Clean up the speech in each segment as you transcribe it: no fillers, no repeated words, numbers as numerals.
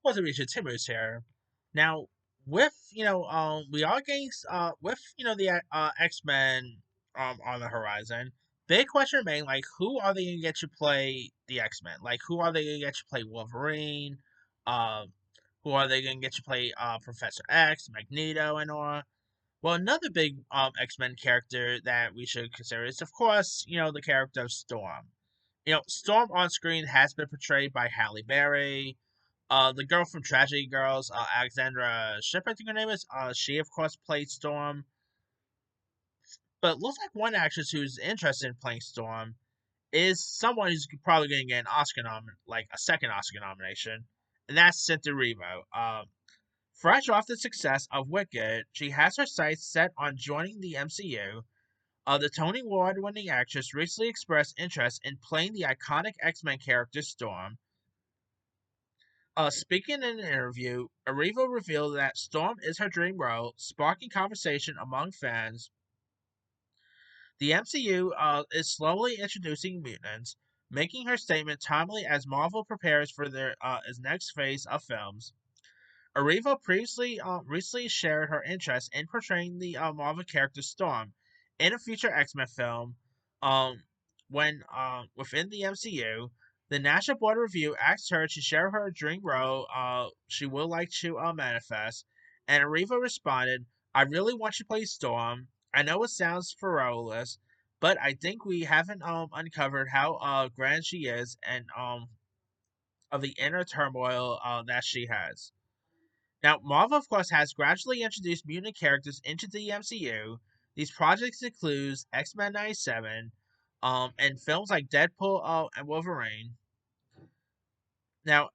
What's up, Richard? Timmers here. Now, with we are getting with the X Men on the horizon. Big question remain, like, who are they gonna get to play the X Men? Like, who are they gonna get to play Wolverine? Uh, who are they gonna get to play Professor X, Magneto, and all? Well, another big X Men character that we should consider is, of course, the character of Storm. Storm on screen has been portrayed by Halle Berry. The girl from Tragedy Girls, Alexandra Shipp, I think her name is. She of course played Storm, but looks like one actress who's interested in playing Storm is someone who's probably going to get an like a second Oscar nomination, and that's Cynthia Erivo. Fresh off the success of Wicked, she has her sights set on joining the MCU. The Tony Award-winning actress recently expressed interest in playing the iconic X-Men character Storm. Speaking in an interview, Erivo revealed that Storm is her dream role, sparking conversation among fans. The MCU is slowly introducing mutants, making her statement timely as Marvel prepares for their its next phase of films. Erivo previously recently shared her interest in portraying the Marvel character Storm in a future X-Men film. Um, when within the MCU, the National Board of Review asked her to share her dream role she would like to manifest, and Erivo responded, "I really want to play Storm. I know it sounds frivolous, but I think we haven't uncovered how grand she is and of the inner turmoil that she has." Now, Marvel, of course, has gradually introduced mutant characters into the MCU. These projects include X-Men 97, and films like Deadpool and Wolverine. Now,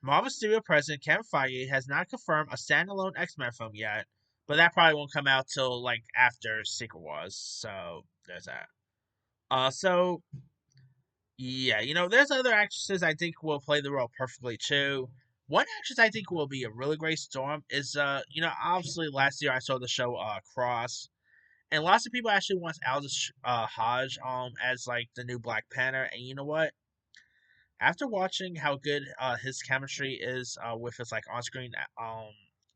Marvel Studio President Kevin Feige has not confirmed a standalone X-Men film yet, but that probably won't come out till like after Secret Wars. So there's that. So yeah, there's other actresses I think will play the role perfectly too. One actress I think will be a really great Storm is, obviously last year I saw the show Cross, and lots of people actually want Aldous Hodge as like the new Black Panther, and you know what? After watching how good his chemistry is with his like on screen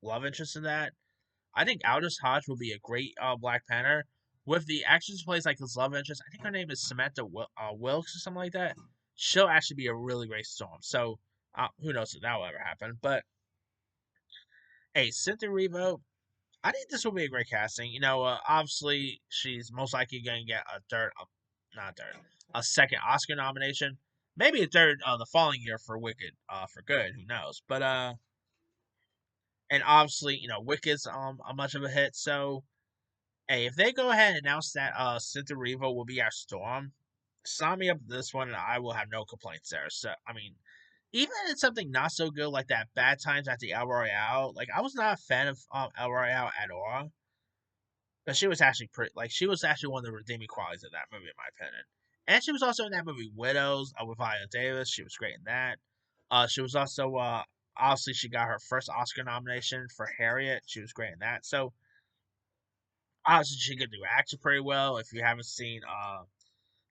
love interest in that, I think Aldous Hodge will be a great Black Panther. With the actress who plays like his love interest, I think her name is Samantha Wilkes or something like that. She'll actually be a really great Storm. So who knows if that will ever happen? But hey, Cynthia Erivo, I think this will be a great casting. Obviously she's most likely going to get a not a third, a second Oscar nomination, maybe a third the following year for Wicked, for good. Who knows? But and obviously Wicked's a much of a hit, so hey, if they go ahead and announce that Cynthia Erivo will be our Storm, sign me up for this one, and I will have no complaints there. So I mean, even in something not so good like that Bad Times at the El Royale, like I was not a fan of El Royale at all, but she was actually pretty. Like she was actually one of the redeeming qualities of that movie, in my opinion. And she was also in that movie Widows with Viola Davis. She was great in that. She was also obviously she got her first Oscar nomination for Harriet. She was great in that. So obviously she could do action pretty well. If you haven't seen,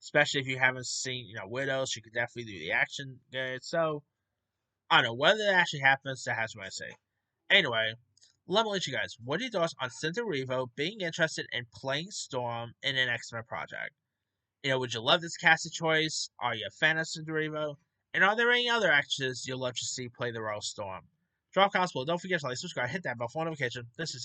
especially if you haven't seen, Widows, she could definitely do the action good. So I don't know whether that actually happens. That has what I say. Anyway, let me let you guys. What are your thoughts on Cynthia Erivo being interested in playing Storm in an X Men project? Would you love this casting choice? Are you a fan of Cynthia Erivo? And are there any other actors you'd love to see play the role of Storm? Drop comments below. Don't forget to like, subscribe, hit that bell for notification. This is